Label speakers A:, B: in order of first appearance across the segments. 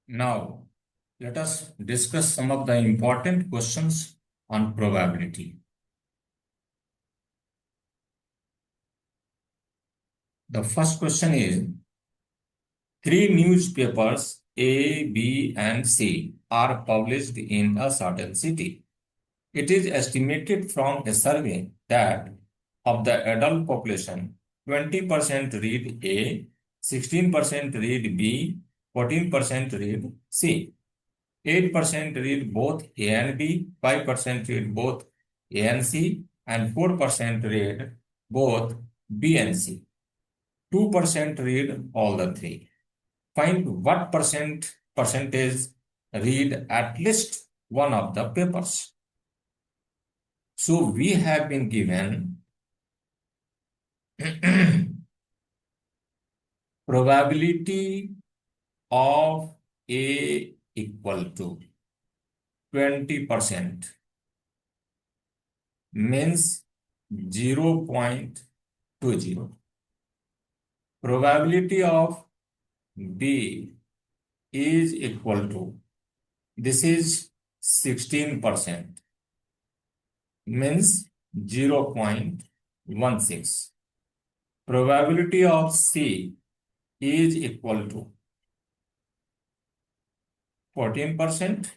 A: Now, let us discuss some of the important questions on probability. The first question is, three newspapers A, B, and C are published in a certain city. It is estimated from a survey that of the adult population, 20% read A, 16% read B, 14% read C. 8% read both A and B, 5% read both A and C, and 4% read both B and C. 2% read all the three. Find what percentage read at least one of the papers. So we have been given probability of A equal to 20%, means 0.20. Probability of B is equal to, this is 16%, means 0.16. Probability of C is equal to 14%,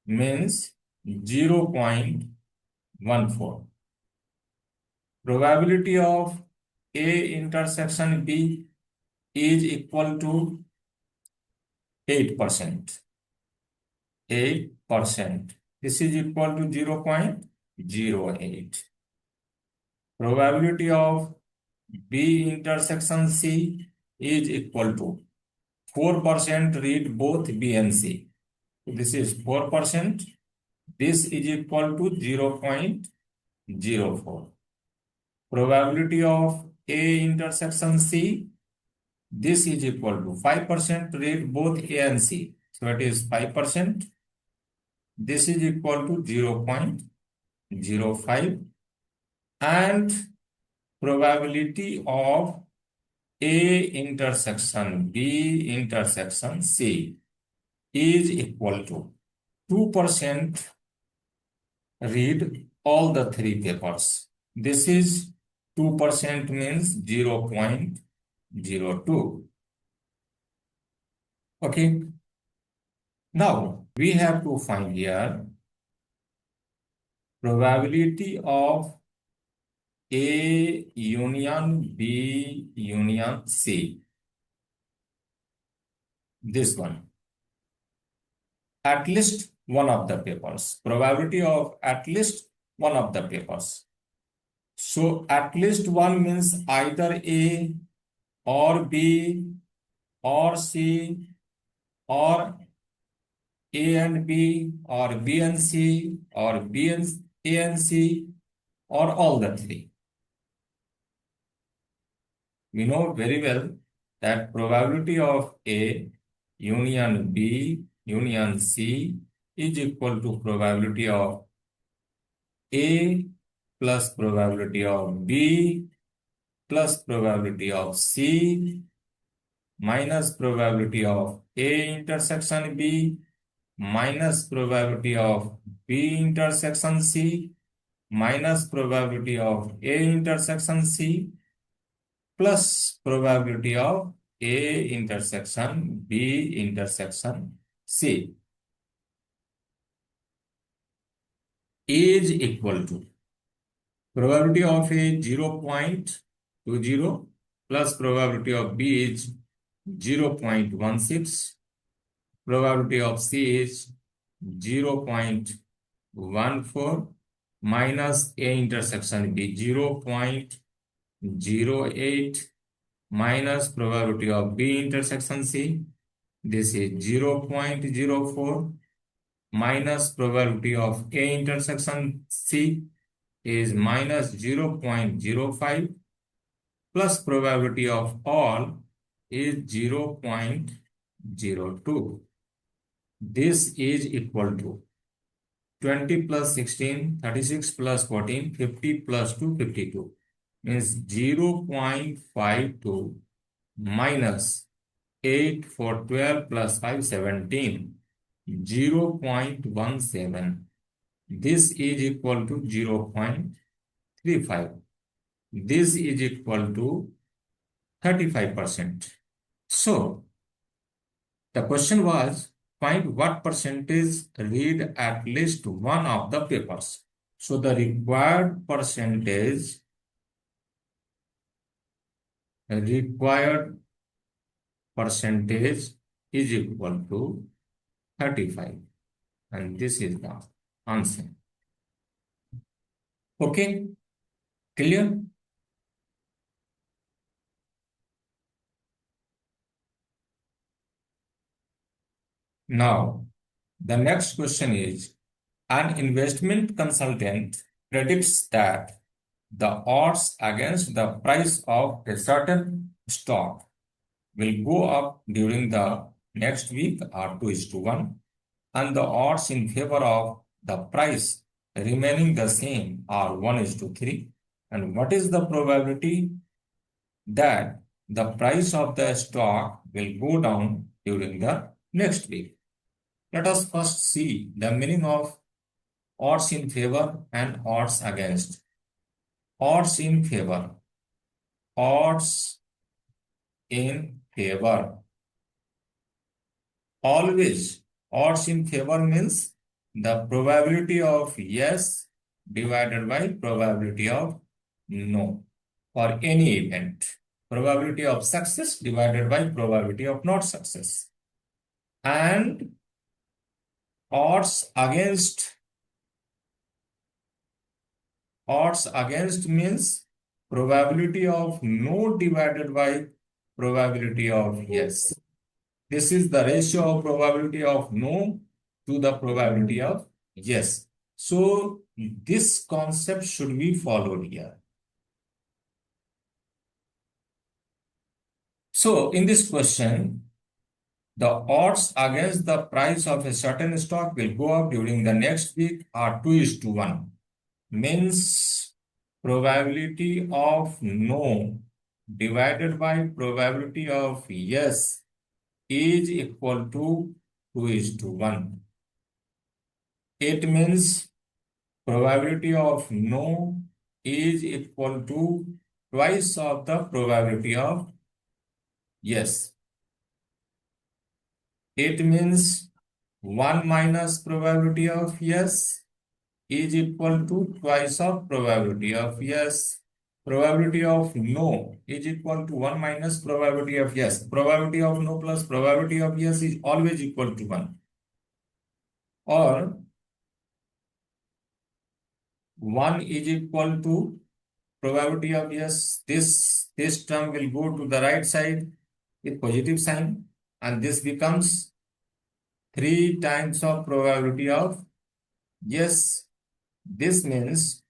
A: means 0.14. Probability of A intersection B is equal to 8%. 8%. This is equal to 0.08. Probability of B intersection C is equal to 4% read both B and C. So this is 4%. This is equal to 0.04. Probability of A intersection C, this is equal to 5% read both A and C. So it is 5%. This is equal to 0.05. And probability of A intersection B intersection C is equal to 2% read all the three papers. This is 2% means 0.02. Okay. Now we have to find here probability of A union B union C. This one. At least one of the papers. Probability of at least one of the papers. So at least one means either A or B or C or A and B or B and C or B and A and C or all the three. We know very well that probability of A union B union C is equal to probability of A plus probability of B plus probability of C minus probability of A intersection B minus probability of B intersection C minus probability of A intersection C plus probability of A intersection B intersection C is equal to probability of A 0.20 plus probability of B is 0.16. Probability of C is 0.14 minus A intersection B 0.08 minus probability of B intersection C. This is 0.04 minus probability of A intersection C is minus 0.05 plus probability of all is 0.02. This is equal to 20 plus 16, 36 plus 14, 50 plus 2, 52. Means 0.52 minus 8 for 12 plus 5, 17. 0.17. This is equal to 0.35. This is equal to 35%. So, the question was, find what percentage read at least one of the papers. So, the required percentage is equal to 35. And this is the answer. Okay, clear? Now, the next question is, an investment consultant predicts that the odds against the price of a certain stock will go up during the next week are 2:1, and the odds in favor of the price remaining the same are 1:3. And what is the probability that the price of the stock will go down during the next week? Let us first see the meaning of odds in favor and odds against. Odds in favor. Odds in favor. Always, odds in favor means the probability of yes divided by probability of no for any event. Probability of success divided by probability of not success. And odds against means probability of no divided by probability of yes. This is the ratio of probability of no to the probability of yes. So this concept should be followed here. So in this question, the odds against the price of a certain stock will go up during the next week are 2:1. Means probability of no divided by probability of yes is equal to 2:1. It means probability of no is equal to twice of the probability of yes. It means 1 minus probability of yes is equal to twice of probability of yes. Probability of no is equal to 1 minus probability of yes. Probability of no plus probability of yes is always equal to 1. Or 1 is equal to probability of yes. This term will go to the right side with positive sign, and this becomes 3 times of probability of yes. This means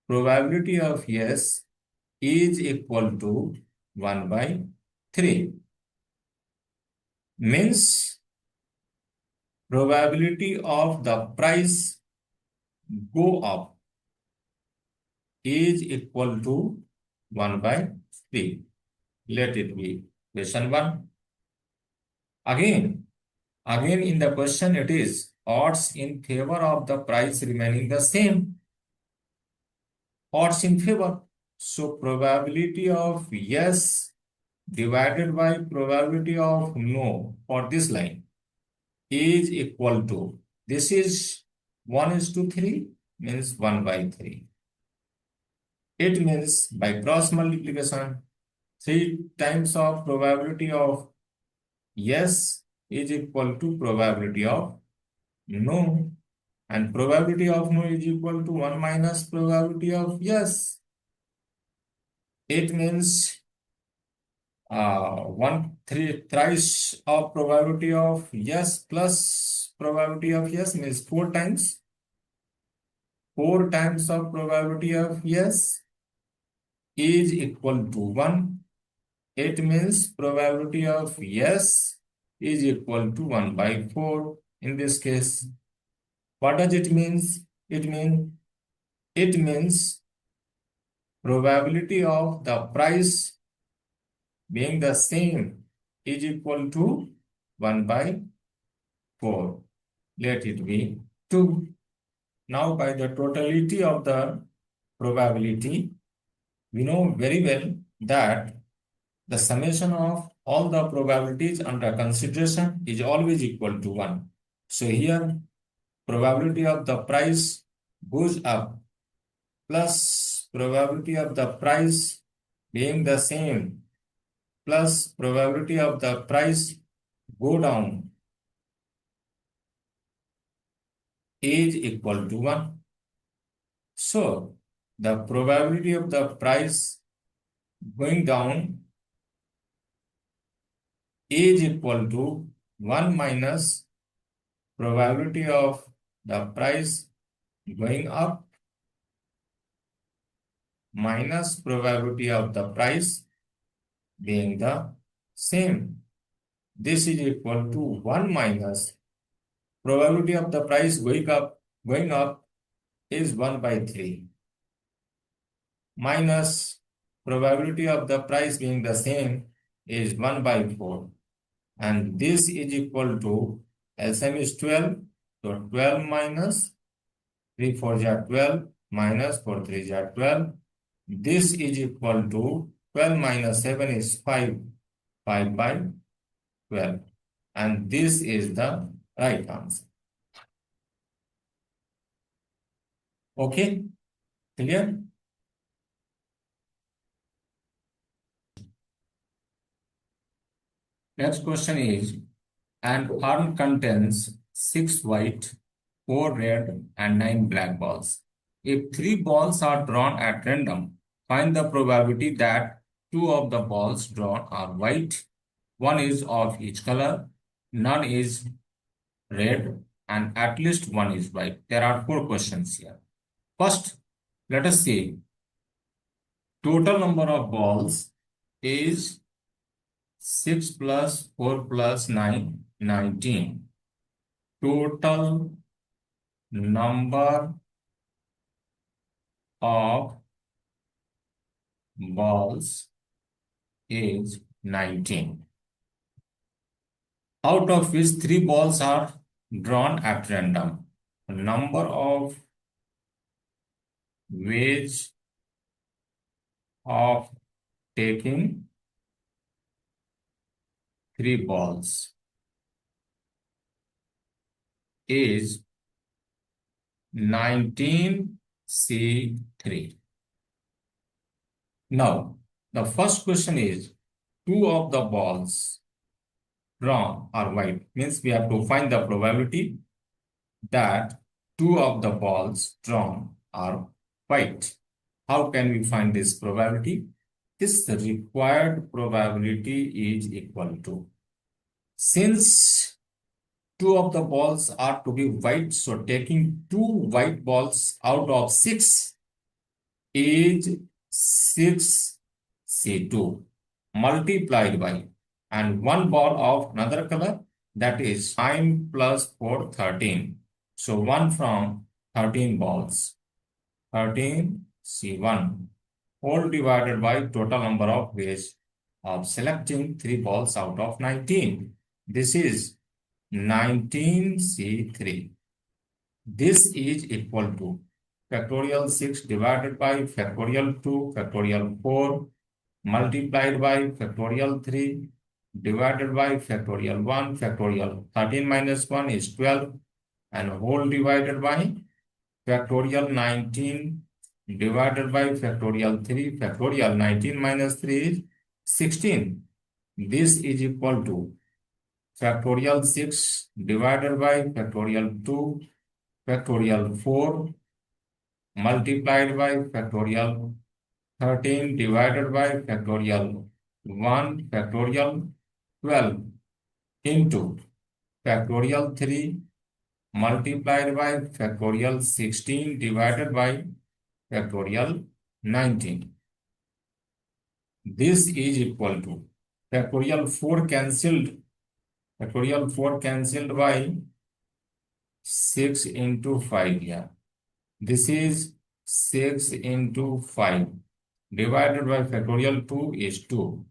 A: probability of yes is equal to 1 by 3. Means probability of the price go up is equal to 1 by 3. Let it be question 1. Again in the question it is odds in favor of the price remaining the same. Odds in favor. So probability of yes divided by probability of no for this line is equal to, this is 1:3 means 1 by 3. It means by cross multiplication 3 times of probability of yes is equal to probability of no, and probability of no is equal to 1 minus probability of yes. It means thrice of probability of yes plus probability of yes means 4 times. 4 times of probability of yes is equal to 1. It means probability of yes is equal to 1 by 4 in this case. What does it mean? It means probability of the price being the same is equal to 1 by 4. Let it be 2. Now by the totality of the probability, we know very well that the summation of all the probabilities under consideration is always equal to 1. So here probability of the price goes up plus probability of the price being the same plus probability of the price go down is equal to 1. So the probability of the price going down is equal to 1 minus probability of the price going up minus probability of the price being the same. This is equal to 1 minus probability of the price going up is 1 by 3 minus probability of the price being the same is 1 by 4, and this is equal to LCM is 12, so 12 minus 3 4 are 12 minus 4 3 are 12. This is equal to 12 minus 7 is 5, 5 by 12, and this is the right answer. Okay, clear? Next question is, an urn contains 6 white, 4 red, and 9 black balls. If 3 balls are drawn at random, find the probability that 2 of the balls drawn are white, 1 is of each color, none is red, and at least 1 is white. There are 4 questions here. First, let us see. Total number of balls is 6 plus 4 plus 9, 19. Total number of balls is 19, out of which 3 balls are drawn at random. The number of ways of taking 3 balls is 19C3. Now, the first question is, 2 of the balls drawn are white. Means we have to find the probability that 2 of the balls drawn are white. How can we find this probability? This required probability is equal to, since 2 of the balls are to be white, so taking 2 white balls out of 6 is 6C2 multiplied by, and 1 ball of another color, that is 9 plus 4, 13. So 1 from 13 balls, 13C1 whole divided by total number of ways of selecting 3 balls out of 19. This is 19C3. This is equal to factorial 6 divided by factorial 2 factorial 4 multiplied by factorial 3 divided by factorial 1 factorial 13 minus 1 is 12, and whole divided by factorial 19 divided by factorial 3 factorial 19 minus 3 is 16. This is equal to factorial 6 divided by factorial 2 factorial 4 multiplied by factorial 13 divided by factorial 1 factorial 12 into factorial 3 multiplied by factorial 16 divided by factorial 19. This is equal to factorial 4 cancelled by 6 into 5 here. This is 6 into 5 divided by factorial 2 is 2.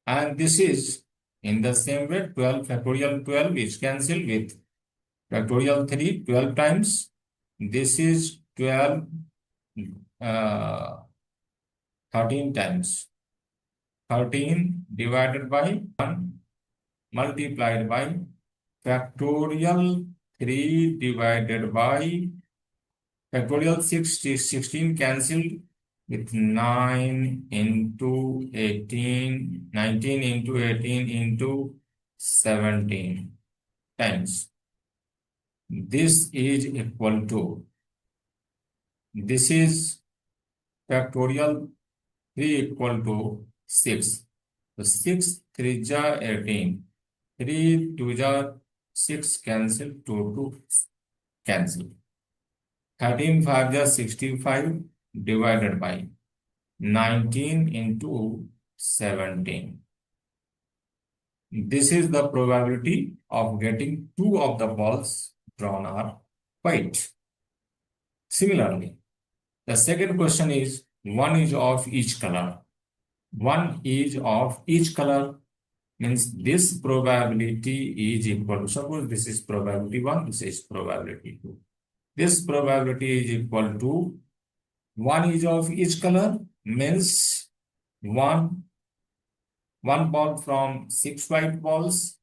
A: And this is In the same way, 12 factorial 12 is cancelled with factorial 3 12 times. This is 12 uh, 13 times. 13 divided by 1 multiplied by factorial 3 divided by factorial 16 cancelled with 9 into 18, 19 into 18 into 17 times. This is equal to, this is factorial 3 equal to 6. So 6 3 ja 18. 3 2 ja 6 cancel, 2 cancel. 13 5 ja 65 divided by 19 into 17. This is the probability of getting two of the balls drawn are white. Similarly, the second question is one is of each color. One is of each color means this probability is equal to, suppose this is probability 1, this is probability 2. This probability is equal to 1 is of each color means one ball from 6 white balls,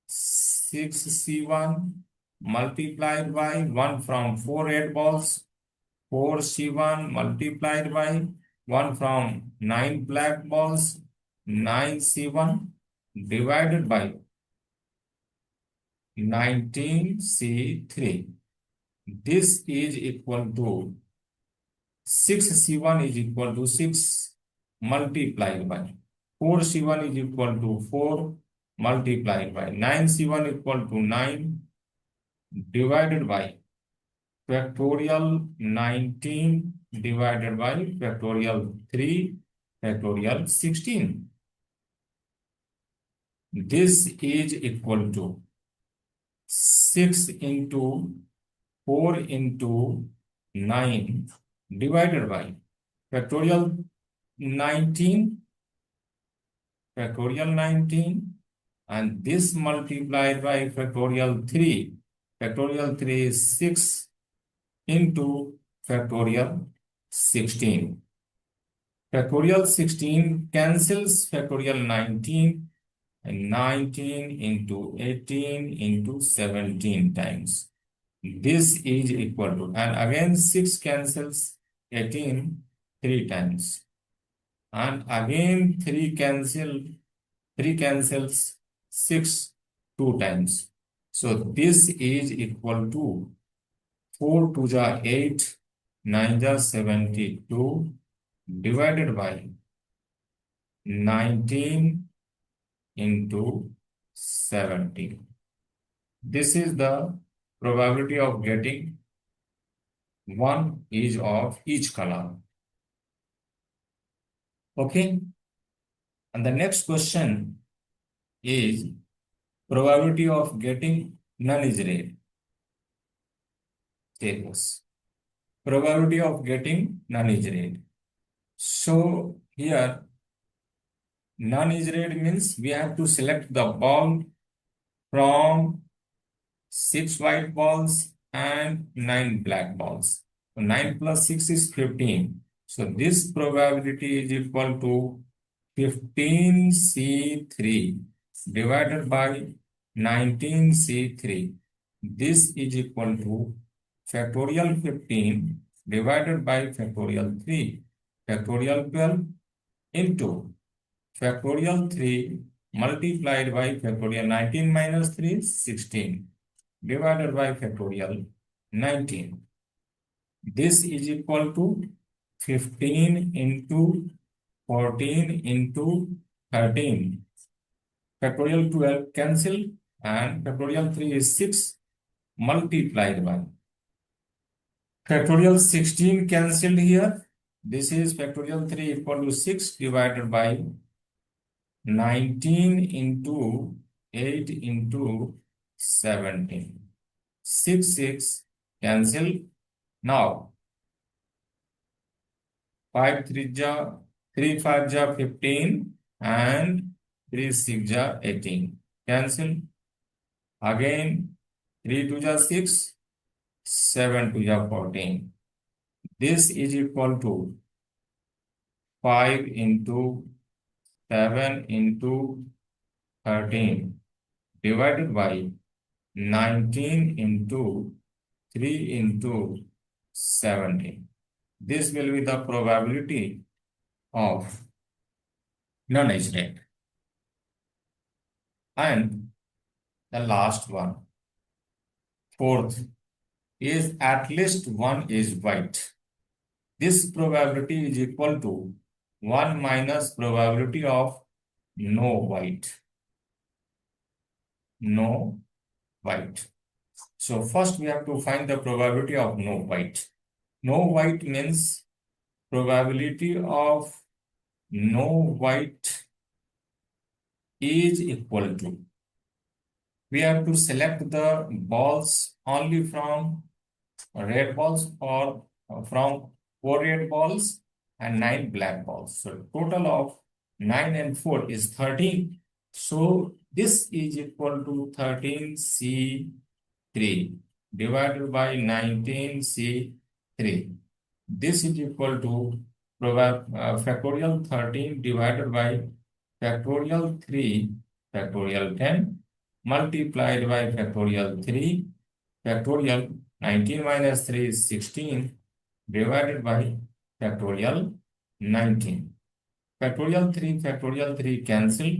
A: 6C1 multiplied by 1 from 4 red balls, 4C1 multiplied by 1 from 9 black balls, 9C1 divided by 19C3. This is equal to 6C1 is equal to 6 multiplied by 4C1 is equal to 4 multiplied by 9C1 equal to 9 divided by factorial 19 divided by factorial 3 factorial 16. This is equal to 6 into 4 into 9 divided by factorial 19 and this multiplied by factorial 3. Factorial 3 is 6 into factorial 16. Factorial 16 cancels factorial 19 and 19 into 18 into 17 times. This is equal to, and again 6 cancels 18 3 times. And again 3 cancels 6 2 times. So this is equal to 4 2 ja 8, 9 ja 72 divided by 19 into 17. This is the probability of getting one is of each color. Okay. And the next question is probability of getting none is red. Take this. Probability of getting none is red. So here none is red means we have to select the ball from 6 white balls and 9 black balls. So 9 plus 6 is 15. So this probability is equal to 15C3 divided by 19C3. This is equal to factorial 15 divided by factorial 3. Factorial 12 into factorial 3 multiplied by factorial 19 minus 3 16 divided by factorial 19. This is equal to 15 into 14 into 13. Factorial 12 cancel and factorial 3 is 6 multiplied by factorial 16 cancelled here. This is factorial 3 equal to 6 divided by 19 into 8 into 17. 6 cancel. Now 5 3 ja 3 5 ja 15 and 3 6 ja 18. Cancel. Again, 3 2 ja 6, 7 2 ja 14. This is equal to 5 into 7 into 13 divided by 19 into 3 into 17. This will be the probability of non-age rate. And the last one, fourth, is at least one is white. This probability is equal to 1 minus probability of no white. No white. So first we have to find the probability of no white. No white means probability of no white is equal to. We have to select the balls only from red balls or from 4 red balls and 9 black balls. So total of 9 and 4 is 13. So this is equal to 13C3 divided by 19C3. This is equal to factorial 13 divided by factorial 3 factorial 10 multiplied by factorial 3 factorial 19 minus 3 is 16 divided by factorial 19. Factorial 3 cancel.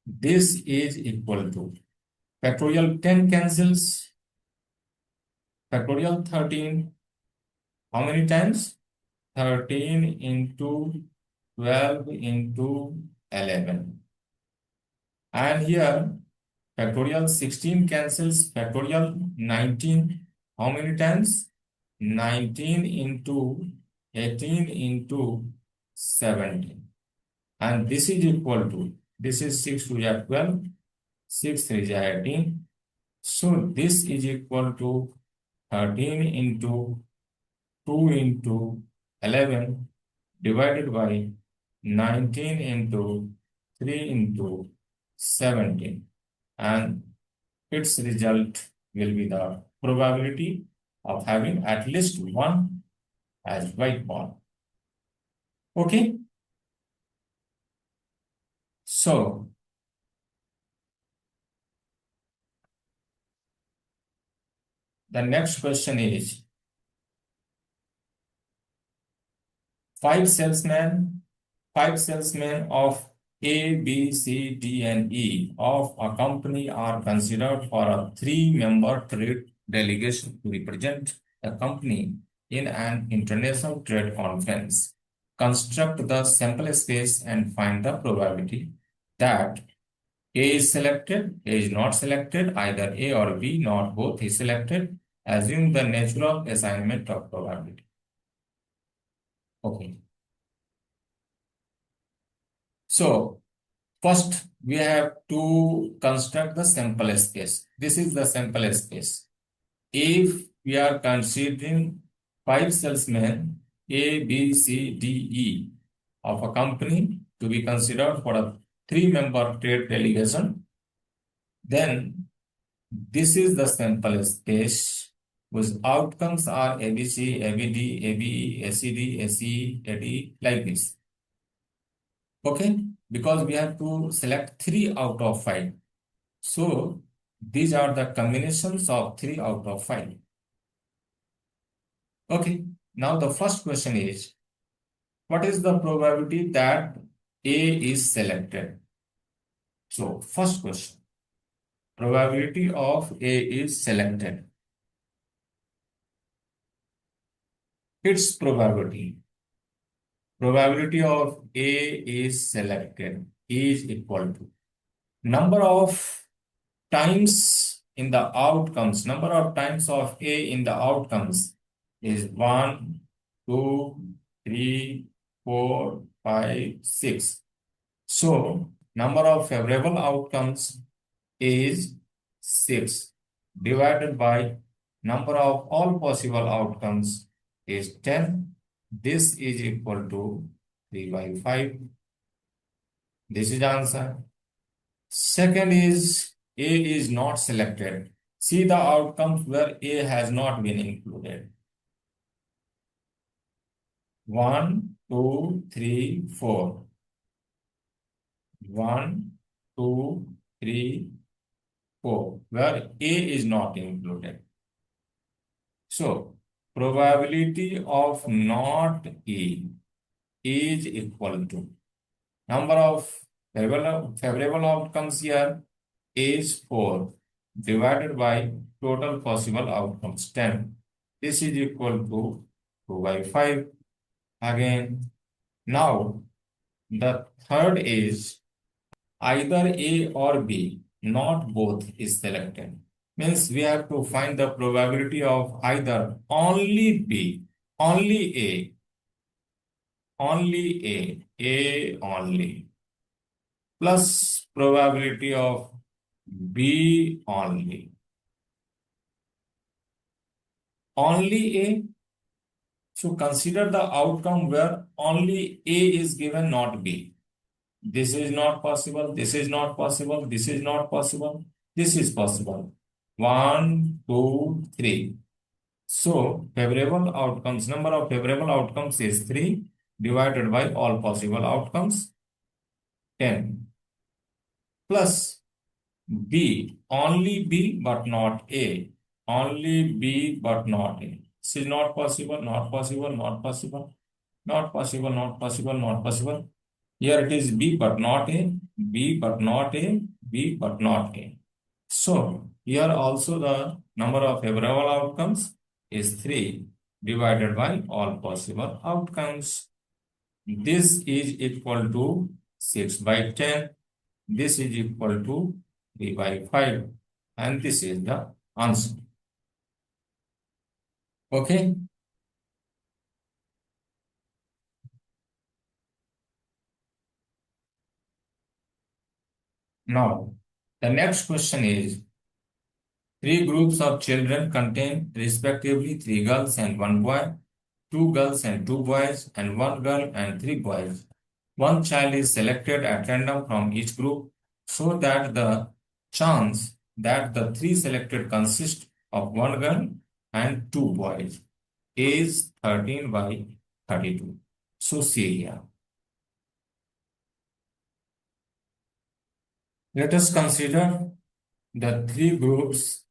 A: This is equal to factorial 10 cancels. Factorial 13. How many times? 13 into 12 into 11. And here factorial 16 cancels factorial 19. How many times? 19 into 18 into 17. And this is equal to, this is 6 2 is 12, 6 3 is 18. So this is equal to 13 into 2 into 11 divided by 19 into 3 into 17. And its result will be the probability of having at least one as white ball. Okay. So the next question is, five salesmen of A, B, C, D, and E of a company are considered for a three-member trade delegation to represent the company in an international trade conference. Construct the sample space and find the probability that A is selected, A is not selected, either A or B, not both is selected. Assume the natural assignment of probability. Okay. So first we have to construct the sample space. This is the sample space. If we are considering five salesmen A, B, C, D, E of a company to be considered for a three-member trade delegation, then this is the sample space whose outcomes are ABC, ABD, ABE, ACD, ACE, AD, like this. Okay, because we have to select 3 out of 5. So these are the combinations of 3 out of 5. Okay, now the first question is, what is the probability that A is selected? So first question, probability of A is selected. Its probability of A is selected is equal to number of times in the outcomes, number of times of A in the outcomes is 1, 2, 3, 4, 5, 6. So number of favorable outcomes is 6 divided by number of all possible outcomes is 10. This is equal to 3 by 5. This is answer. Second is A is not selected. See the outcomes where A has not been included. 1, 2, 3, 4. 1, 2, 3, 4, where A is not included. So, probability of not A is equal to number of favorable outcomes here is 4 divided by total possible outcomes 10. This is equal to 2 by 5. Again, now the third is either A or B, not both is selected. Means we have to find the probability of either only B, only A only, plus probability of B only. Only A. So consider the outcome where only A is given, not B. This is not possible, this is not possible, this is not possible, this is possible. 1, 2, 3. So favorable outcomes, number of favorable outcomes is 3 divided by all possible outcomes, 10. Plus B, only B but not A. Only B but not A. This is not possible, not possible, not possible, not possible, not possible, not possible. Here it is B but not A, B but not A, B but not A. So here also the number of favorable outcomes is 3 divided by all possible outcomes. This is equal to 6 by 10. This is equal to 3 by 5. And this is the answer. Okay. Now, the next question is, three groups of children contain respectively 3 girls and 1 boy, 2 girls and 2 boys, and 1 girl and 3 boys. One child is selected at random from each group so that the chance that the 3 selected consist of 1 girl and 2 boys is 13 by 32. So see here. Let us consider the 3 groups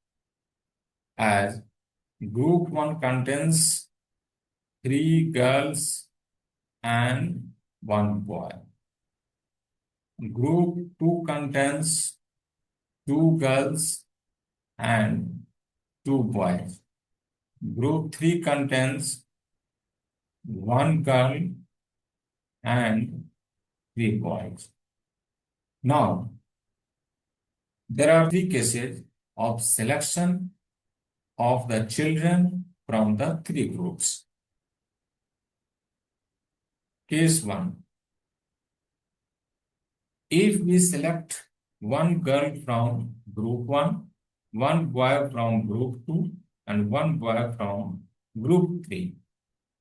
A: as group 1 contains 3 girls and 1 boy. Group 2 contains 2 girls and 2 boys. Group 3 contains 1 girl and 3 boys. Now, there are 3 cases of selection of the children from the 3 groups. Case 1. If we select 1 girl from group 1, 1 boy from group 2, and 1 boy from group 3.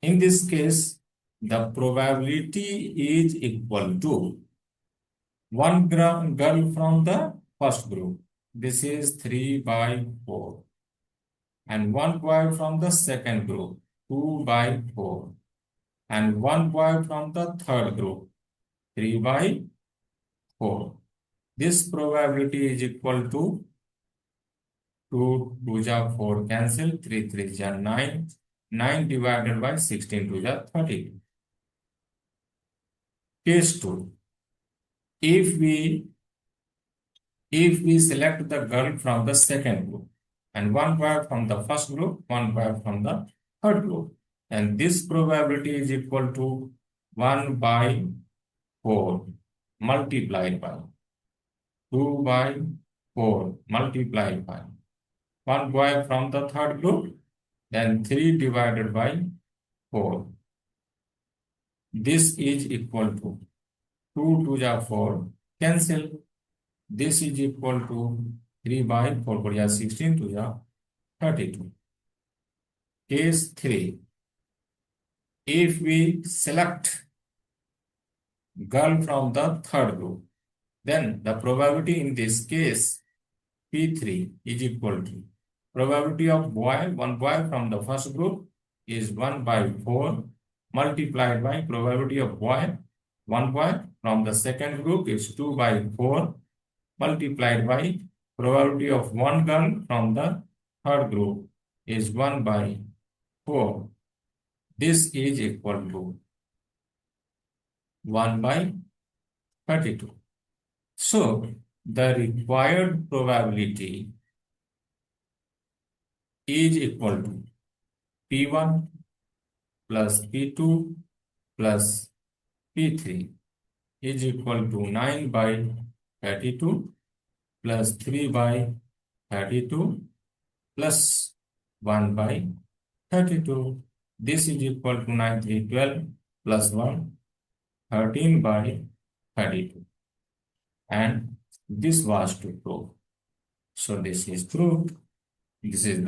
A: In this case, the probability is equal to 1 girl from the first group. This is 3 by 4. And 1 boy from the second group, 2 by 4. And 1 boy from the third group, 3 by 4. This probability is equal to 2 2 ja 4 cancel, 3 3 ja 9. 9 divided by 16 2 ja 32. Case 2. If we select the girl from the second group and 1 boy from the first group, 1 boy from the third group, and this probability is equal to 1 by 4 multiplied by 2 by 4 multiplied by 1 boy from the third group, then 3 divided by 4. This is equal to 2 2 ja 4 cancel. This is equal to 3 by 4 4 ja 16 2 ja 32. Case 3. If we select girl from the third group Then the probability in this case, P3 is equal to probability of one boy from the first group is 1 by 4 multiplied by probability of one boy from the second group is 2 by 4 multiplied by probability of one girl from the third group is 1 by 4. This is equal to 1 by 32. So, the required probability is equal to P1 plus P2 plus P3 is equal to 9 by 32 plus 3 by 32 plus 1 by 32. This is equal to 9, 3, 12 plus 1, 13 by 32. And this was to prove. So this is proved. This is